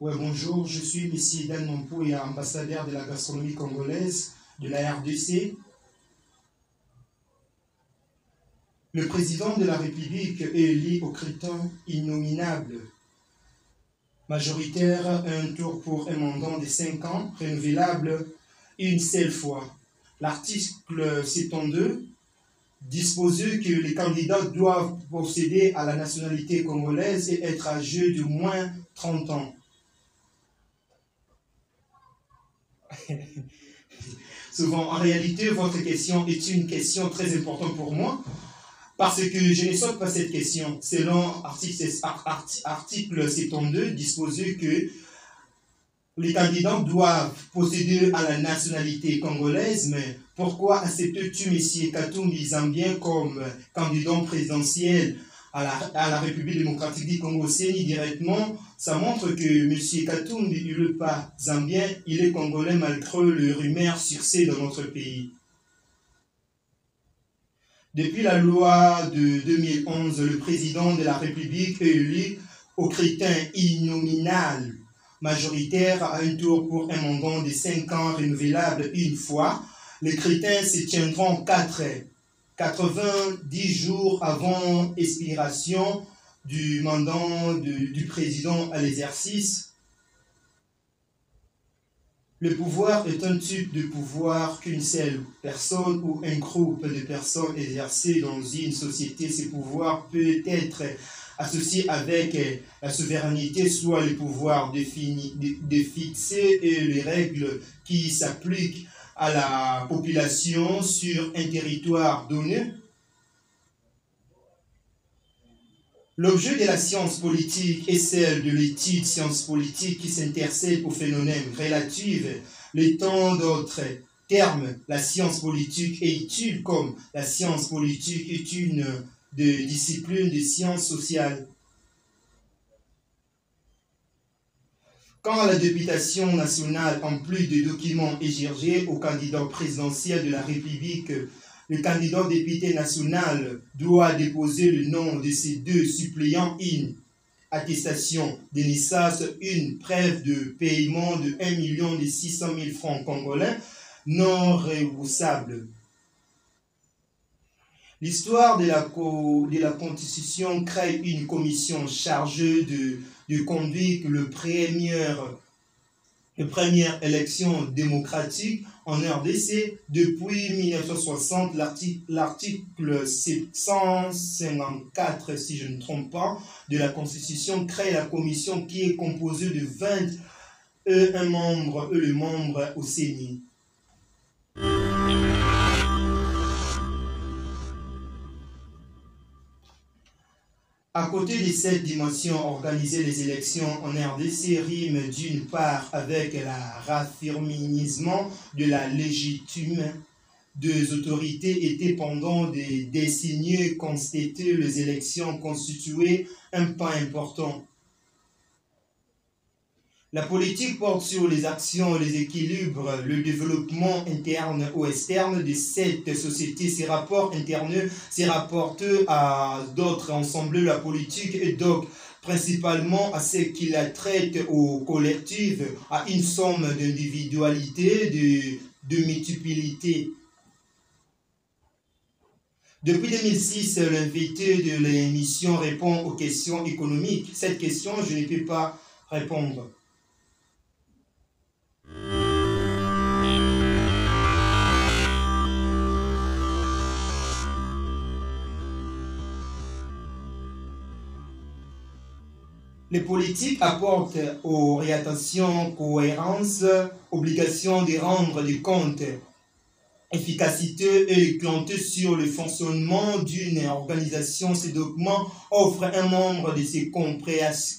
Ouais, bonjour, je suis M. Dan Mampo et ambassadeur de la gastronomie congolaise de la RDC. Le président de la République est élu au scrutin innominable, majoritaire, un tour pour un mandat de 5 ans, renouvelable une seule fois. L'article 72 dispose que les candidats doivent posséder à la nationalité congolaise et être âgés de moins 30 ans. Souvent, en réalité, votre question est une question très importante pour moi parce que je ne saute pas cette question. Selon article 72, disposé que les candidats doivent posséder à la nationalité congolaise, mais pourquoi acceptes-tu M. Katumbi Zambien comme candidat présidentiel à la République démocratique du Congo CENI directement? Ça montre que M. Katumbi, il n'est pas zambien, il est congolais malgré les rumeurs succès dans notre pays. Depuis la loi de 2011, le président de la République est élu au scrutin innominal majoritaire à un tour pour un mandat de 5 ans renouvelable une fois. Les scrutins se tiendront 90 jours avant expiration du mandat du président à l'exercice. Le pouvoir est un type de pouvoir qu'une seule personne ou un groupe de personnes exerce dans une société. Ce pouvoir peut être associé avec la souveraineté, soit le pouvoir de fixer les règles qui s'appliquent à la population sur un territoire donné. L'objet de la science politique est celle de l'étude science politique qui s'intéresse aux phénomènes relatifs. Les temps d'autres termes, la science politique est utile comme la science politique est une des disciplines de sciences sociales. Quand la députation nationale, en plus de documents égergés au candidat présidentiel de la République, le candidat député national doit déposer le nom de ses deux suppléants, une attestation de naissance, une preuve de paiement de 1 600 000 francs congolais non remboursables. L'histoire de la Constitution crée une commission chargée de conduire le première élection démocratique en RDC depuis 1960. L'article 754, si je ne me trompe pas, de la Constitution crée la commission qui est composée de 21 membres et le membre au CENI. À côté de cette dimension, organiser les élections en RDC rime d'une part avec le raffermissement de la légitimité des autorités et pendant des décennies constater les élections constituaient un pas important. La politique porte sur les actions, les équilibres, le développement interne ou externe de cette société. Ces rapports internes se rapportent à d'autres ensembles de la politique et donc principalement à ce qui la traite au collectif, à une somme d'individualité, de multiplicité. Depuis 2006, l'invité de l'émission répond aux questions économiques. Cette question, je ne peux pas répondre. Les politiques apportent orientation, cohérence, obligation de rendre des comptes, efficacité et clarté sur le fonctionnement d'une organisation. Ces documents offrent un membre de ces comparatifs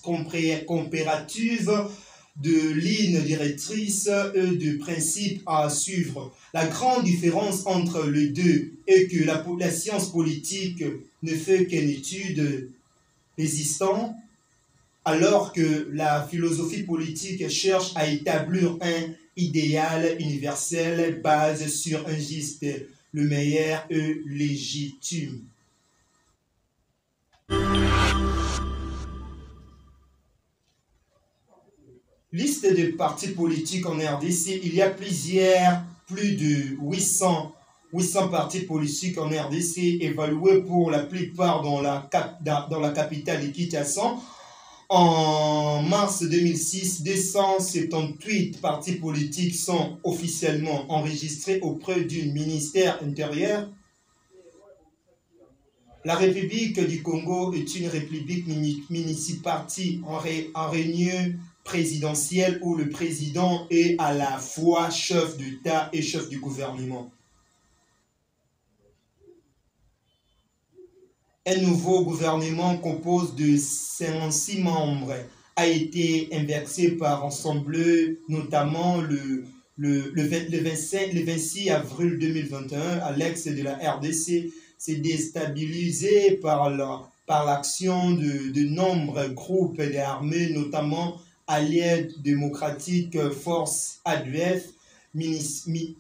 de lignes directrices et de principes à suivre. La grande différence entre les deux est que la science politique ne fait qu'une étude existante, alors que la philosophie politique cherche à établir un idéal universel basé sur un juste, le meilleur et légitime. liste de partis politiques en RDC, il y a plus de 800 partis politiques en RDC évalués pour la plupart dans la capitale de Kinshasa. En mars 2006, 278 partis politiques sont officiellement enregistrés auprès du ministère intérieur. La République du Congo est une république multipartie en réunion présidentielle où le président est à la fois chef d'État et chef du gouvernement. Un nouveau gouvernement composé de 56 membres a été inversé par ensemble, notamment le 26 avril 2021 à l'ex de la RDC. C'est déstabilisé par l'action de nombreux groupes d'armées, notamment Allied Democratic Force ADF, miliciens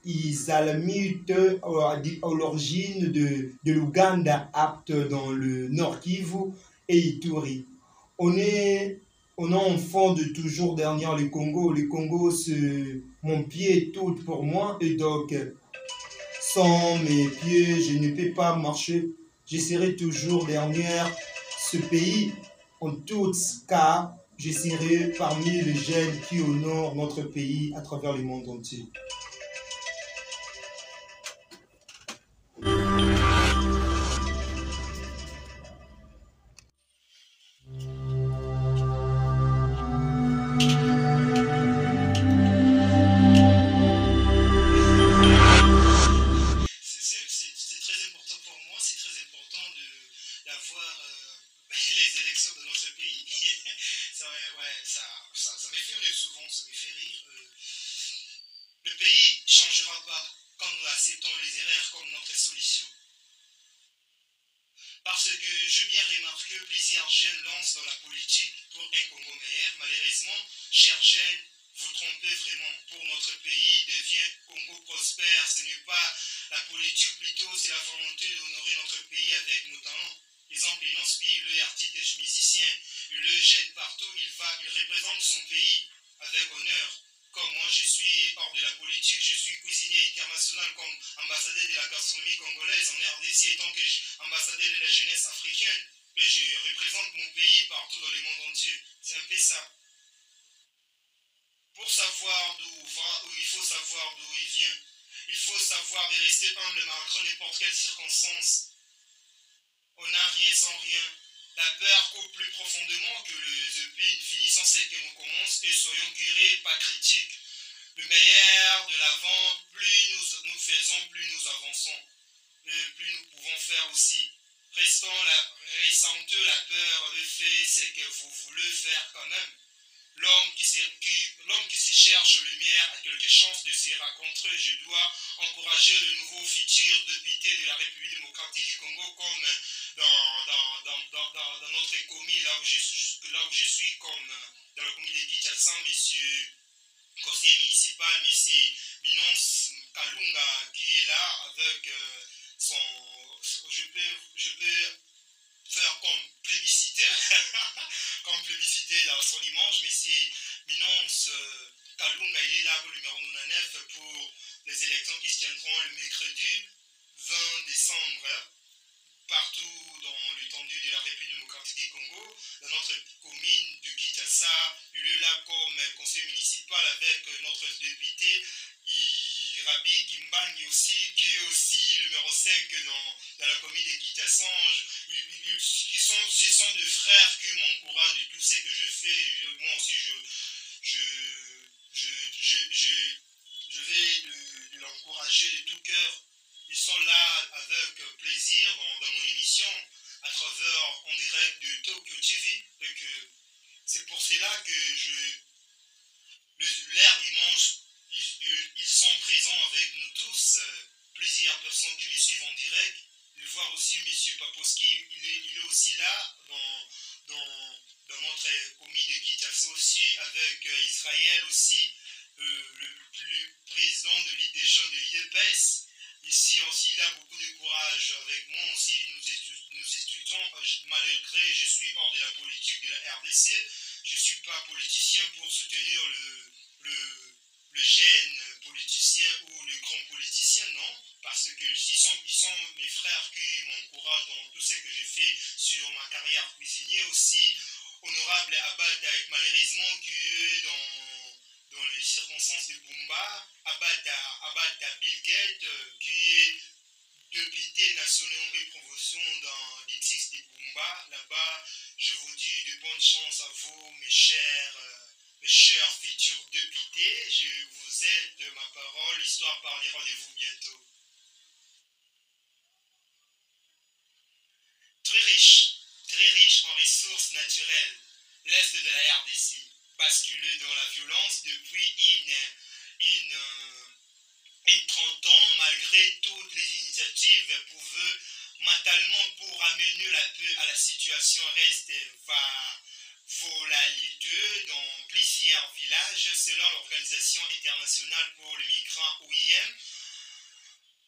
islamites à l'origine de l'Ouganda, apte dans le Nord Kivu et Ituri. On est enfant de toujours derrière le Congo. Le Congo, c'est mon pied tout pour moi et donc sans mes pieds, je ne peux pas marcher. Je serai toujours derrière ce pays. En tout cas, je serai parmi les jeunes qui honorent notre pays à travers le monde entier. Parce que j'ai bien remarqué plusieurs jeunes lancent dans la politique pour un Congo meilleur. Malheureusement, chers jeunes, vous trompez vraiment. Pour notre pays devient Congo prospère. Ce n'est pas la politique, plutôt c'est la volonté d'honorer notre pays avec nos talents. Exemple, Enos B, le artiste et musicien, le jeune partout, il représente son pays avec honneur. Comme moi, je suis hors de la politique, je suis cuisinier international comme ambassadeur de la gastronomie congolaise en RDC, étant que ambassadeur de la jeunesse africaine. Et je représente mon pays partout dans le monde entier. C'est un peu ça. Pour savoir d'où va, il faut savoir d'où il vient. Il faut savoir de rester humble malgré n'importe quelle circonstance. On n'a rien sans rien. La peur coupe plus profondément que les épines, finissant ce que nous commençons et soyons curés, pas critiques. Le meilleur de l'avant, plus nous faisons, plus nous avançons. Plus nous pouvons faire aussi. Ressentez la peur et faites ce que vous voulez faire quand même. L'homme qui se cherche lumière a quelque chance de se rencontrer. Je dois encourager le nouveau futur député de la République démocratique du Congo comme dans notre commune, là où je suis, comme dans la commune de Kinshasa, monsieur conseiller municipal, monsieur Binons Kalunga, qui est là avec je peux faire comme plébiscité, comme plébiscité dans son image, mais c'est Binons Kalunga, il est là pour le numéro 9 pour les élections qui se tiendront le mercredi 20 décembre, partout dans l'étendue de la République démocratique du Congo, dans notre commune de Kinshasa. Il est là comme conseiller municipal avec notre député Rabi Kimbangi aussi, qui est aussi le numéro 5 dans la commune de Kinshasa. Ce sont des frères qui m'encouragent de tout ce que je fais. Moi aussi, je vais de l'encourager de tout cœur. Ils sont là avec plaisir dans mon émission à travers en direct de Tokyo TV. C'est pour cela que l'air dimanche, ils sont présents avec nous tous. Plusieurs personnes qui me suivent en direct. Le voir aussi M. Paposki, il est aussi là dans notre commune de Kinshasa aussi, avec Israël aussi, le président de l'île des jeunes de l'IDPS. Ici aussi, il a beaucoup de courage avec moi aussi. Nous étudions, malgré je suis hors de la politique de la RDC. je ne suis pas politicien pour soutenir le jeune politicien ou le grand politicien, non, parce qu'ils sont mes frères qui m'encouragent dans tout ce que j'ai fait sur ma carrière cuisinière aussi. Honorable Abata, malheureusement, qui est dans les circonstances de Bumba, Abata Bill Gates, qui est député national et promotion dans l'ITIX de Bumba. Là-bas, je vous dis de bonnes chances à vous, mes chers futurs députés. Je vous aide ma parole. L'histoire parlera de vous bientôt. Très riche en ressources naturelles, l'Est de la RDC, basculé dans la violence depuis une 30 ans, malgré toutes les initiatives pouvant mentalement pour amener la paix à la situation reste volatile dans plusieurs villages, selon l'Organisation internationale pour les migrants OIM.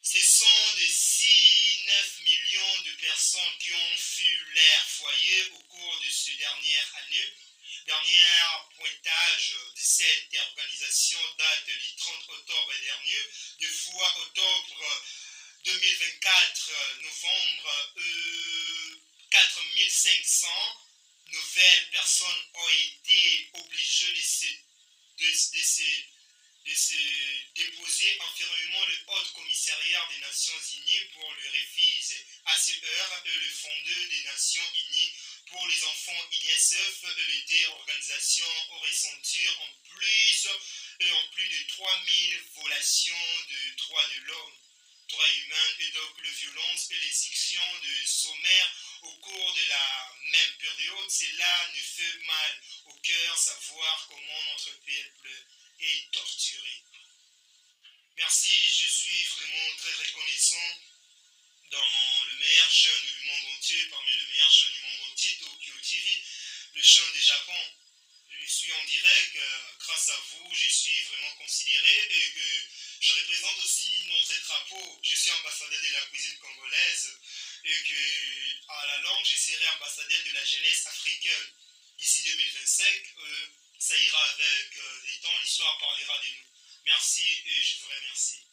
Ce sont des 6-9 millions de personnes qui ont fui leur foyer au cours de ces dernières années. Dernier pointage de cette organisation date du 30 octobre dernier. De fois octobre 2024, novembre, 4500 nouvelles personnes ont été obligées de se déposer enfermement le Haut Commissariat des Nations Unies pour le réfugié HCR et le Fondeur des Nations Unies pour les enfants UNICEF et les deux organisations ont ressenti en plus de 3000 violations de droits de l'homme, droits humains et donc les violences et les sections de sommaire au cours de la même période. Cela nous fait mal au cœur savoir comment notre peuple est torturé. Merci, je suis vraiment très reconnaissant dans le meilleur chaîne du monde entier, parmi les meilleures chaînes du monde entier, Tokyo TV, le chaîne du Japon. Je suis en direct, grâce à vous, je suis vraiment considéré et que je représente aussi notre drapeau. Je suis ambassadeur de la cuisine congolaise et que à la longue, je serai ambassadeur de la jeunesse africaine. D'ici 2025, ça ira avec les temps, l'histoire parlera de nous. Merci et je vous remercie.